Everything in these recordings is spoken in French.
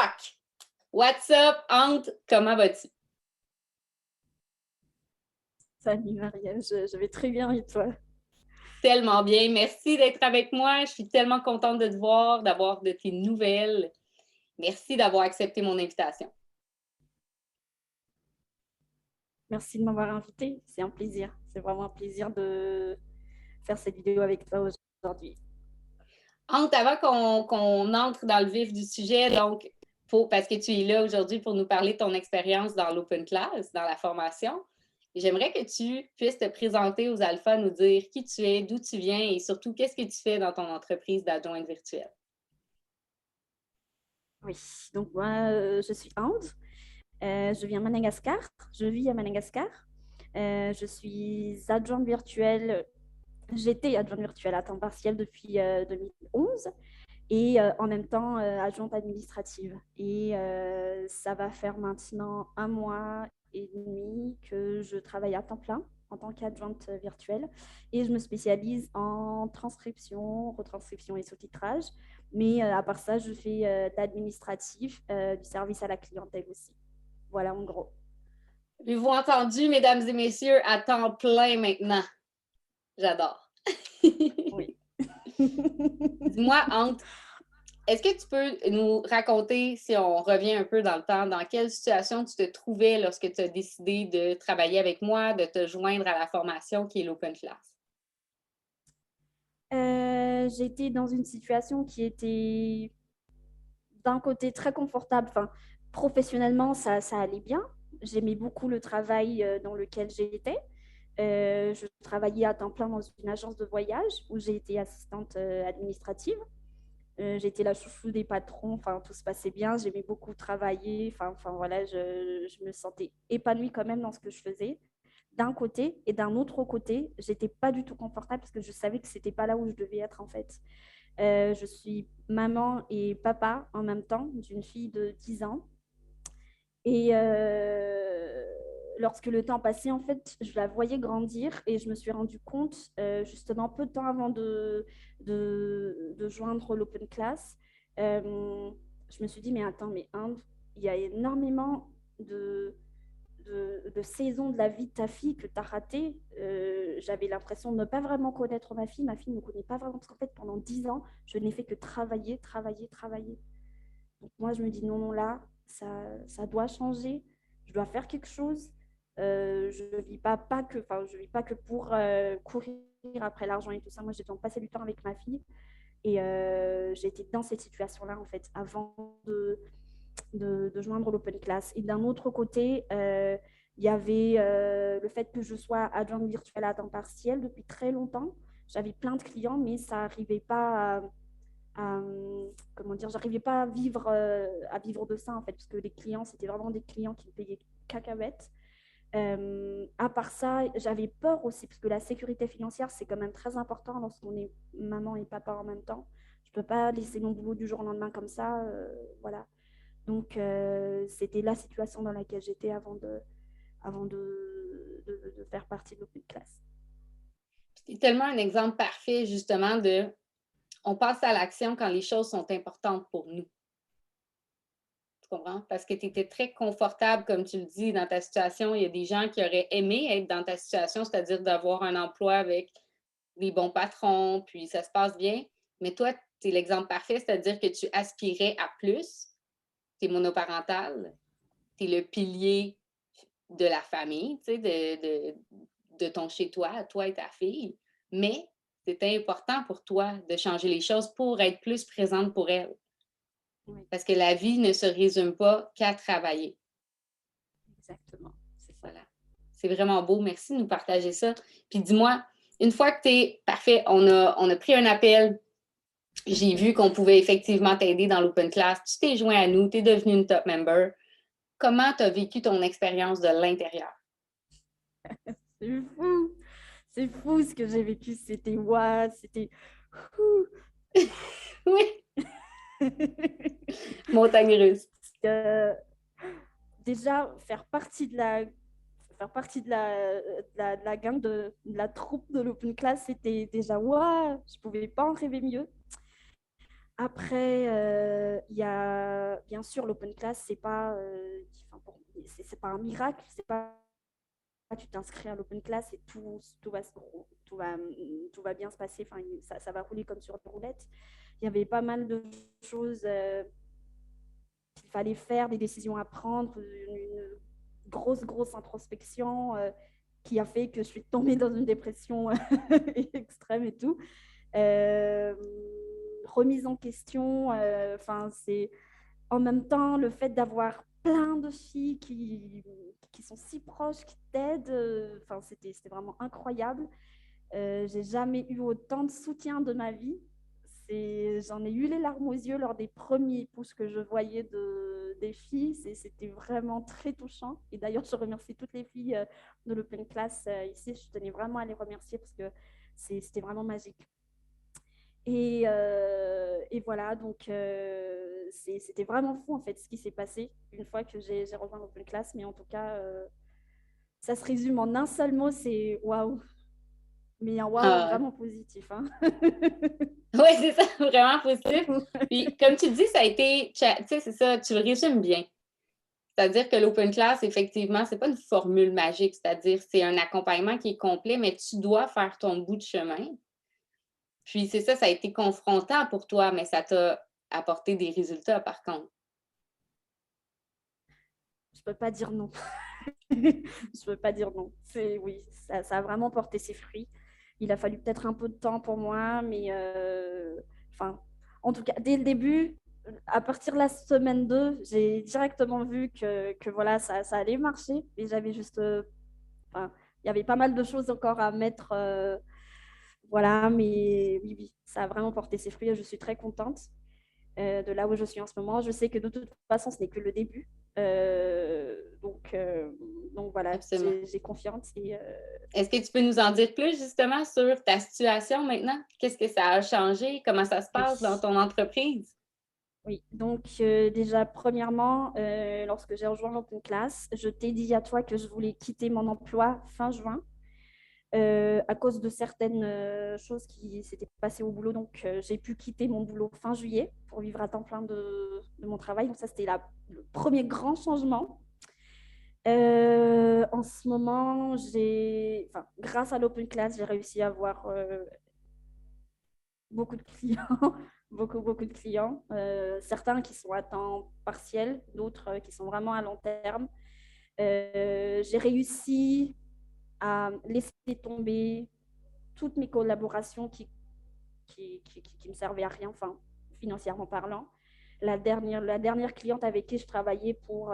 back! What's up, Ante? Comment vas-tu? Salut Marielle, je vais très bien et toi? Tellement bien. Merci d'être avec moi. Je suis tellement contente de te voir, d'avoir de tes nouvelles. Merci d'avoir accepté mon invitation. Merci de m'avoir invitée. C'est un plaisir. C'est vraiment un plaisir de faire cette vidéo avec toi aujourd'hui. Ante, avant qu'on entre dans le vif du sujet, donc, parce que tu es là aujourd'hui pour nous parler de ton expérience dans l'Open Class, dans la formation, j'aimerais que tu puisses te présenter aux alphas, nous dire qui tu es, d'où tu viens et surtout qu'est-ce que tu fais dans ton entreprise d'adjointe virtuelle. Oui, donc moi, je suis Ande. Je viens de Madagascar. Je vis à Madagascar. Je suis adjointe virtuelle. J'étais adjointe virtuelle à temps partiel depuis 2011 et en même temps adjointe administrative. Et ça va faire maintenant 1 mois et demi que je travaille à temps plein en tant qu'adjointe virtuelle et je me spécialise en transcription, retranscription et sous-titrage. Mais à part ça, je fais de l'administratif, du service à la clientèle aussi. Voilà en gros. Avez-vous entendu, mesdames et messieurs, à temps plein maintenant? J'adore. Oui. Dis-moi, Ante, est-ce que tu peux nous raconter, si on revient un peu dans le temps, dans quelle situation tu te trouvais lorsque tu as décidé de travailler avec moi, de te joindre à la formation qui est l'Open Class? J'étais dans une situation qui était d'un côté très confortable. Enfin, professionnellement, ça allait bien. J'aimais beaucoup le travail dans lequel j'étais. Je travaillais à temps plein dans une agence de voyage où j'ai été assistante administrative. J'étais la chouchou des patrons, enfin, tout se passait bien, j'aimais beaucoup travailler, enfin voilà, je me sentais épanouie quand même dans ce que je faisais. D'un côté, et d'un autre côté, j'étais pas du tout confortable parce que je savais que c'était pas là où je devais être en fait. Je suis maman et papa en même temps d'une fille de 10 ans. Et lorsque le temps passait, en fait, je la voyais grandir et je me suis rendu compte, justement, peu de temps avant de joindre l'Open Class, je me suis dit, mais attends, mais Inde, il y a énormément de saisons de la vie de ta fille que tu as ratées. J'avais l'impression de ne pas vraiment connaître ma fille. Ma fille ne me connaît pas vraiment parce qu'en fait, pendant 10 ans, je n'ai fait que travailler, travailler, travailler. Donc moi, je me dis non, non, là, ça doit changer. Je dois faire quelque chose. Je ne vis pas que, enfin, je vis pas que pour courir après l'argent et tout ça. Moi, j'ai besoin de passer du temps avec ma fille. Et j'étais dans cette situation-là, en fait, avant de joindre l'Open Class. Et d'un autre côté, il y avait le fait que je sois adjointe virtuelle à temps partiel depuis très longtemps. J'avais plein de clients, mais ça n'arrivait pas comment dire, j'arrivais pas à vivre de ça en fait, parce que les clients, c'était vraiment des clients qui me payaient cacahuètes. À part ça, j'avais peur aussi, parce que la sécurité financière, c'est quand même très important lorsqu'on est maman et papa en même temps. Je peux pas laisser mon boulot du jour au lendemain comme ça, voilà. Donc, c'était la situation dans laquelle j'étais avant de faire partie de l'Open Class. C'est tellement un exemple parfait, justement, de on passe à l'action quand les choses sont importantes pour nous. Tu comprends? Parce que tu étais très confortable, comme tu le dis, dans ta situation. Il y a des gens qui auraient aimé être dans ta situation, c'est-à-dire d'avoir un emploi avec des bons patrons, puis ça se passe bien. Mais toi, tu es l'exemple parfait, c'est-à-dire que tu aspirais à plus. Tu es monoparental, tu es le pilier de la famille, tu sais, de ton chez-toi, toi et ta fille. Mais c'était important pour toi de changer les choses pour être plus présente pour elle. Oui, Parce que la vie ne se résume pas qu'à travailler. exactement, c'est ça. Voilà. C'est vraiment beau. Merci de nous partager ça. Puis dis-moi, une fois que tu es parfait, on a pris un appel. J'ai vu qu'on pouvait effectivement t'aider dans l'Open Class. Tu t'es joint à nous, tu es devenu une top member. Comment tu as vécu ton expérience de l'intérieur? C'est fou! C'est fou ce que j'ai vécu. C'était waouh, c'était. Oui, montagne russe. Euh, déjà, faire partie de la gang, de la troupe de l'Open Class, c'était déjà waouh! Je pouvais pas en rêver mieux. Après, il y a bien sûr, l'open class, c'est pas un miracle, c'est pas tu t'inscris à l'open class et tout va bien se passer, enfin, ça va rouler comme sur des roulettes. Il y avait pas mal de choses qu'il fallait faire, des décisions à prendre, une grosse introspection qui a fait que je suis tombée dans une dépression extrême et tout. Euh, Remise en question, c'est en même temps le fait d'avoir plein de filles qui sont si proches, qui t'aident, c'était vraiment incroyable. J'ai jamais eu autant de soutien de ma vie. J'en ai eu les larmes aux yeux lors des premiers pouces que je voyais des filles. C'était vraiment très touchant. Et d'ailleurs, je remercie toutes les filles de l'Open Class ici. Je tenais vraiment à les remercier parce que c'était vraiment magique. Et voilà, donc c'était vraiment fou en fait ce qui s'est passé une fois que j'ai rejoint l'Open Class. Mais en tout cas, ça se résume en un seul mot, c'est waouh. Mais un waouh Ah, vraiment positif. Hein. oui, c'est ça, vraiment positif. Puis, comme tu dis, ça a été, tu sais, c'est ça, tu le résumes bien. C'est-à-dire que l'open class, effectivement, c'est pas une formule magique, c'est-à-dire c'est un accompagnement qui est complet, mais tu dois faire ton bout de chemin. Puis c'est ça, ça a été confrontant pour toi, mais ça t'a apporté des résultats par contre. Je peux pas dire non. Je peux pas dire non. Oui, ça a vraiment porté ses fruits. Il a fallu peut-être un peu de temps pour moi, mais en tout cas, dès le début, à partir de la semaine 2, j'ai directement vu que voilà, ça allait marcher. Et j'avais juste, il y avait pas mal de choses encore à mettre. Voilà, mais oui, ça a vraiment porté ses fruits et je suis très contente de là où je suis en ce moment. Je sais que de toute façon, ce n'est que le début. Euh, donc, euh, donc voilà, Absolument. j'ai confiance. Est-ce que tu peux nous en dire plus justement sur ta situation maintenant? Qu'est-ce que ça a changé? Comment ça se passe dans Oui, ton entreprise? oui. Donc déjà, premièrement, lorsque j'ai rejoint l'Open Class, je t'ai dit à toi que je voulais quitter mon emploi fin juin. À cause de certaines choses qui s'étaient passées au boulot. Donc, j'ai pu quitter mon boulot fin juillet pour vivre à temps plein de mon travail. Donc, ça, c'était le premier grand changement. En ce moment, grâce à l'Open Class, j'ai réussi à avoir beaucoup de clients, beaucoup de clients. Certains qui sont à temps partiel, d'autres qui sont vraiment à long terme. J'ai réussi à laisser tomber toutes mes collaborations qui me servaient à rien, enfin, financièrement parlant. La dernière cliente avec qui je travaillais pour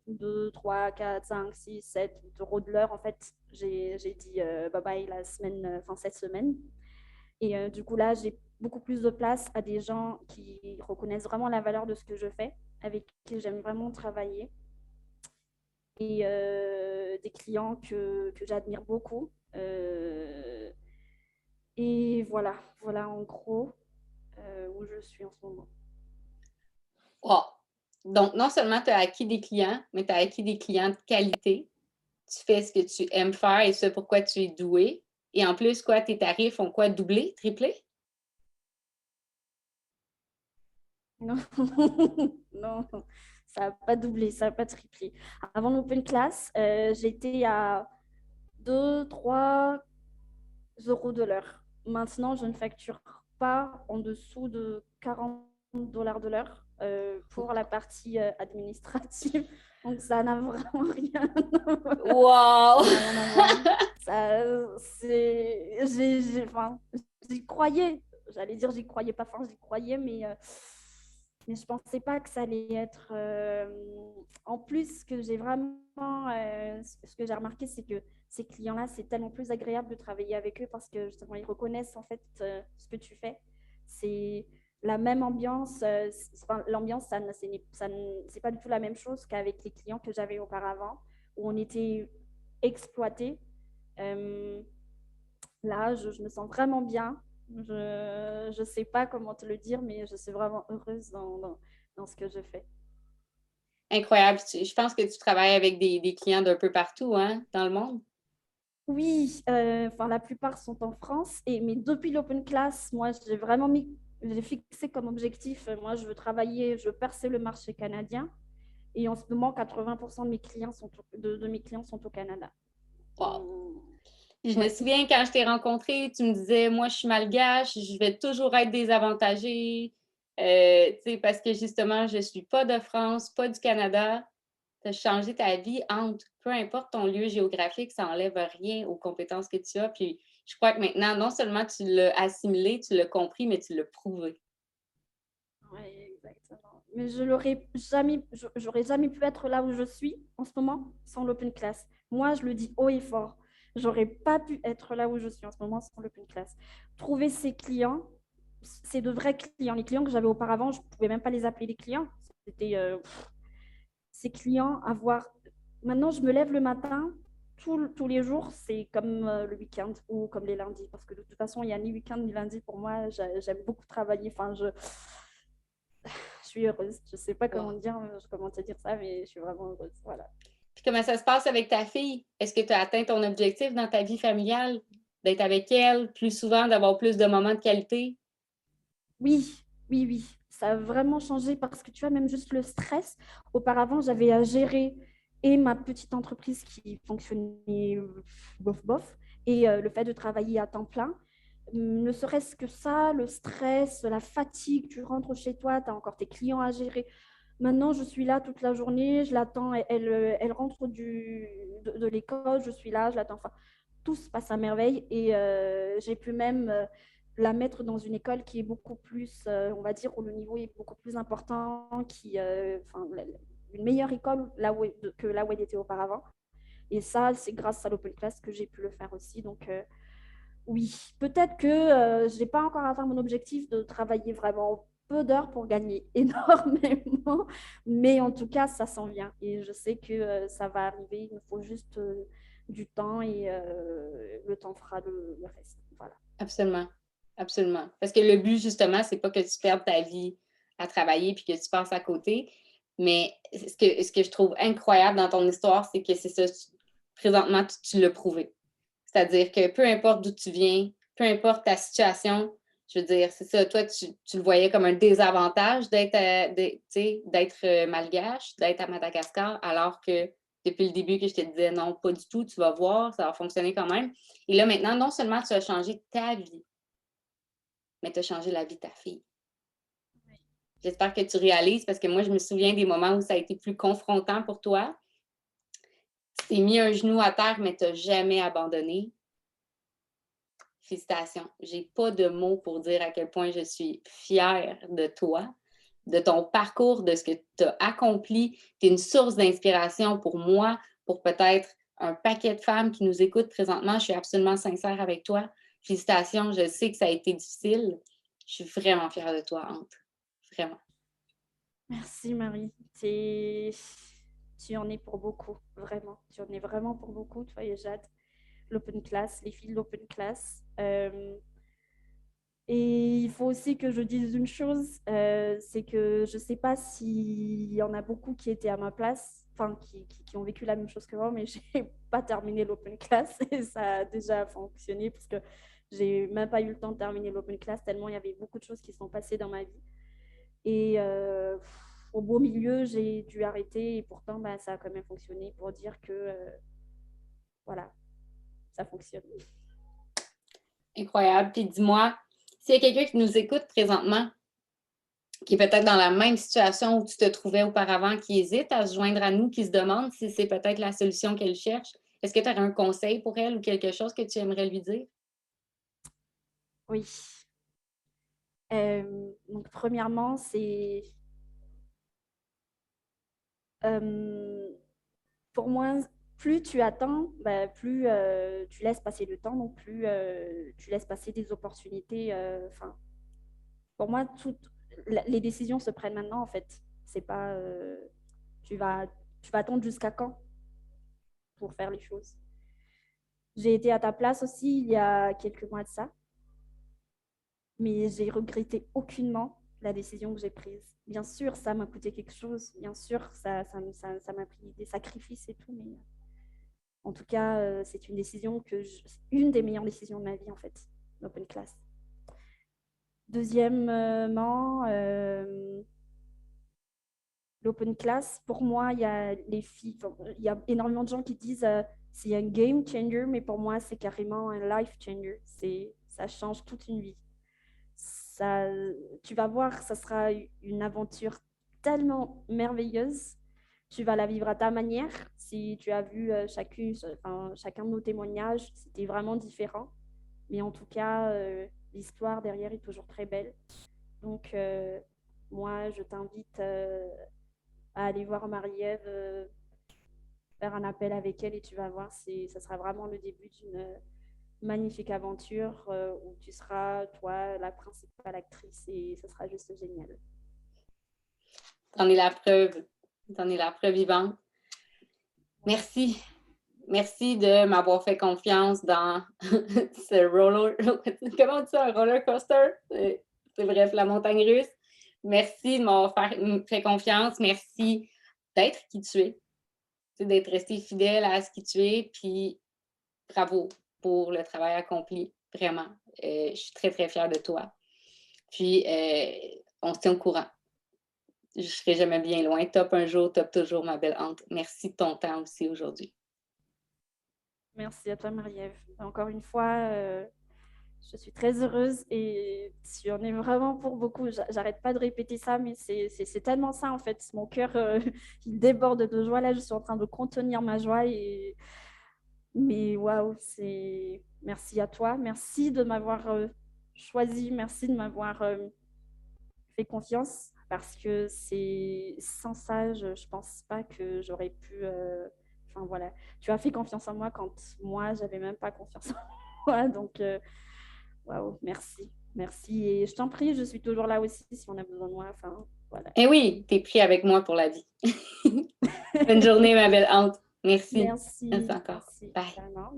2, 3, 4, 5, 6, 7 euros de l'heure, en fait, j'ai dit bye bye cette semaine. Et du coup, là, j'ai beaucoup plus de place à des gens qui reconnaissent vraiment la valeur de ce que je fais, avec qui j'aime vraiment travailler. Et des clients que j'admire beaucoup. Et voilà en gros où je suis en ce moment. Wow. Donc, non seulement tu as acquis des clients, mais tu as acquis des clients de qualité. Tu fais ce que tu aimes faire et ce pourquoi tu es doué. Et en plus, quoi, tes tarifs ont quoi, doublé, triplé? Non, non, ça n'a pas doublé, ça n'a pas triplé. Avant l'open class, j'étais à 2, 3 euros de l'heure. Maintenant, je ne facture pas en dessous de 40 $ de l'heure pour la partie administrative. Donc, ça n'a vraiment rien à voir. Wow! Ça n'a rien à voir. J'y croyais. J'allais dire j'y croyais pas fort, j'y croyais, mais je pensais pas que ça allait être. En plus, ce que j'ai vraiment, ce que j'ai remarqué, c'est que ces clients-là, c'est tellement plus agréable de travailler avec eux parce que justement, ils reconnaissent en fait ce que tu fais. C'est la même ambiance. L'ambiance, c'est pas du tout la même chose qu'avec les clients que j'avais auparavant, où on était exploité. Euh, Là, je me sens vraiment bien. Je ne sais pas comment te le dire, mais je suis vraiment heureuse dans ce que je fais. Incroyable. Je pense que tu travailles avec des clients d'un peu partout, hein, dans le monde. Oui, la plupart sont en France, mais depuis l'Open Class, moi, j'ai vraiment mis j'ai fixé comme objectif, moi, je veux travailler, je veux percer le marché canadien. Et en ce moment, 80% de mes clients de mes clients sont au Canada. Wow. Je me Ouais. souviens quand je t'ai rencontré, tu me disais, moi, je suis malgache, je vais toujours être désavantagée, parce que justement, je ne suis pas de France, pas du Canada. Tu as changé ta vie entre, peu importe ton lieu géographique, ça n'enlève rien aux compétences que tu as. Puis je crois que maintenant, non seulement tu l'as assimilé, tu l'as compris, mais tu l'as prouvé. Oui, exactement. Mais j'aurais jamais pu être là où je suis en ce moment sans l'open class. Moi, je le dis haut et fort. J'aurais pas pu être là où je suis en ce moment sans l'open class. Trouver ces clients, c'est de vrais clients. Les clients que j'avais auparavant, je pouvais même pas les appeler des clients. C'était ces clients avoir. Maintenant, je me lève le matin. Tous les jours, c'est comme le week-end ou comme les lundis. Parce que de toute façon, il n'y a ni week-end ni lundi pour moi. J'aime beaucoup travailler. Enfin, je suis heureuse. Je ne sais pas Wow. comment te dire ça, mais je suis vraiment heureuse. Voilà. Puis comment ça se passe avec ta fille? Est-ce que tu as atteint ton objectif dans ta vie familiale? D'être avec elle plus souvent, d'avoir plus de moments de qualité? Oui, oui, oui. Ça a vraiment changé parce que tu vois, même juste le stress. Auparavant, j'avais à gérer et ma petite entreprise qui fonctionnait bof bof et le fait de travailler à temps plein. Ne serait-ce que ça, le stress, la fatigue, tu rentres chez toi, tu as encore tes clients à gérer. Maintenant, je suis là toute la journée, je l'attends, elle rentre de l'école, je suis là, je l'attends. Enfin, tout se passe à merveille et j'ai pu même la mettre dans une école qui est beaucoup plus, on va dire, où le niveau est beaucoup plus important, une meilleure école que là où elle était auparavant. Et ça, c'est grâce à l'Open Class que j'ai pu le faire aussi. Donc, oui, peut-être que je n'ai pas encore atteint mon objectif de travailler vraiment peu d'heures pour gagner énormément, mais en tout cas, ça s'en vient. Et je sais que ça va arriver. Il me faut juste du temps et le temps fera le reste. Voilà. Absolument. Absolument. Parce que le but, justement, c'est pas que tu perdes ta vie à travailler puis que tu passes à côté. Mais ce que je trouve incroyable dans ton histoire, c'est que c'est ça, présentement, tu l'as prouvé. C'est-à-dire que peu importe d'où tu viens, peu importe ta situation, je veux dire, c'est ça, toi, tu le voyais comme un désavantage d'être malgache, d'être à Madagascar, alors que depuis le début que je te disais non, pas du tout, tu vas voir, ça va fonctionner quand même. Et là, maintenant, non seulement tu as changé ta vie, mais tu as changé la vie de ta fille. J'espère que tu réalises, parce que moi, je me souviens des moments où ça a été plus confrontant pour toi. Tu t'es mis un genou à terre, mais tu n'as jamais abandonné. Félicitations. J'ai pas de mots pour dire à quel point je suis fière de toi, de ton parcours, de ce que tu as accompli. Tu es une source d'inspiration pour moi, pour peut-être un paquet de femmes qui nous écoutent présentement. Je suis absolument sincère avec toi. Félicitations. Je sais que ça a été difficile. Je suis vraiment fière de toi, Ante. Vraiment. Merci Marie. Tu en es pour beaucoup, vraiment. Tu en es vraiment pour beaucoup, toi et Jade. L'open class, les filles de l'open class. Et il faut aussi que je dise une chose, c'est que je ne sais pas s'il y en a beaucoup qui étaient à ma place, enfin qui ont vécu la même chose que moi, mais je n'ai pas terminé l'open class et ça a déjà fonctionné parce que j'ai même pas eu le temps de terminer l'open class tellement il y avait beaucoup de choses qui sont passées dans ma vie. Et au beau milieu, j'ai dû arrêter et pourtant bah, ça a quand même fonctionné pour dire que voilà, ça fonctionne. Incroyable. Puis dis-moi, s'il y a quelqu'un qui nous écoute présentement, qui est peut-être dans la même situation où tu te trouvais auparavant, qui hésite à se joindre à nous, qui se demande si c'est peut-être la solution qu'elle cherche, est-ce que tu aurais un conseil pour elle ou quelque chose que tu aimerais lui dire? Oui. Donc, premièrement, c'est pour moi, plus tu attends, bah, plus tu laisses passer le temps, donc plus tu laisses passer des opportunités. Enfin, pour moi, les décisions se prennent maintenant, en fait. C'est pas, tu vas, tu vas attendre jusqu'à quand pour faire les choses. J'ai été à ta place aussi il y a quelques mois de ça, mais j'ai regretté aucunement la décision que j'ai prise. Bien sûr, ça m'a coûté quelque chose. Bien sûr, ça m'a pris des sacrifices et tout, mais en tout cas, c'est une décision une des meilleures décisions de ma vie, en fait, l'open class. Deuxièmement, l'open class, pour moi, il y a les filles, enfin, il y a énormément de gens qui disent c'est un game changer, mais pour moi, c'est carrément un life changer. Ça change toute une vie. Ça, tu vas voir, ça sera une aventure tellement merveilleuse. Tu vas la vivre à ta manière. Si tu as vu chacun de nos témoignages, c'était vraiment différent. Mais en tout cas, l'histoire derrière est toujours très belle. Donc, moi, je t'invite à aller voir Marie-Ève, faire un appel avec elle et tu vas voir, ça sera vraiment le début d'une magnifique aventure où tu seras, toi, la principale actrice et ça sera juste génial. T'en es la preuve. T'en es la preuve vivante. Merci. Merci de m'avoir fait confiance dans ce roller... Comment on dit ça? Un roller coaster? C'est bref, la montagne russe. Merci de m'avoir fait confiance. Merci d'être qui tu es. D'être resté fidèle à ce qui tu es. Puis bravo pour le travail accompli. Vraiment. Je suis très, très fière de toi. Puis on se tient au courant. Je ne serai jamais bien loin. Top un jour, top toujours, ma belle Hante. Merci de ton temps aussi aujourd'hui. Merci à toi, Marie-Ève. Encore une fois, je suis très heureuse et tu en es vraiment pour beaucoup. J'arrête pas de répéter ça, mais c'est tellement ça en fait. Mon cœur, il déborde de joie. Là, je suis en train de contenir ma joie. Mais waouh, merci à toi. Merci de m'avoir choisi. Merci de m'avoir fait confiance parce que sans ça, je pense pas que j'aurais pu. Enfin voilà, tu as fait confiance en moi quand moi, j'avais même pas confiance en moi. Donc, waouh, merci. Merci. Et je t'en prie, je suis toujours là aussi si on a besoin de moi. Enfin, voilà. Eh oui, t'es pris avec moi pour la vie. Bonne journée, ma belle Hante. Merci. Merci. Merci encore. Merci. Bye. Vraiment.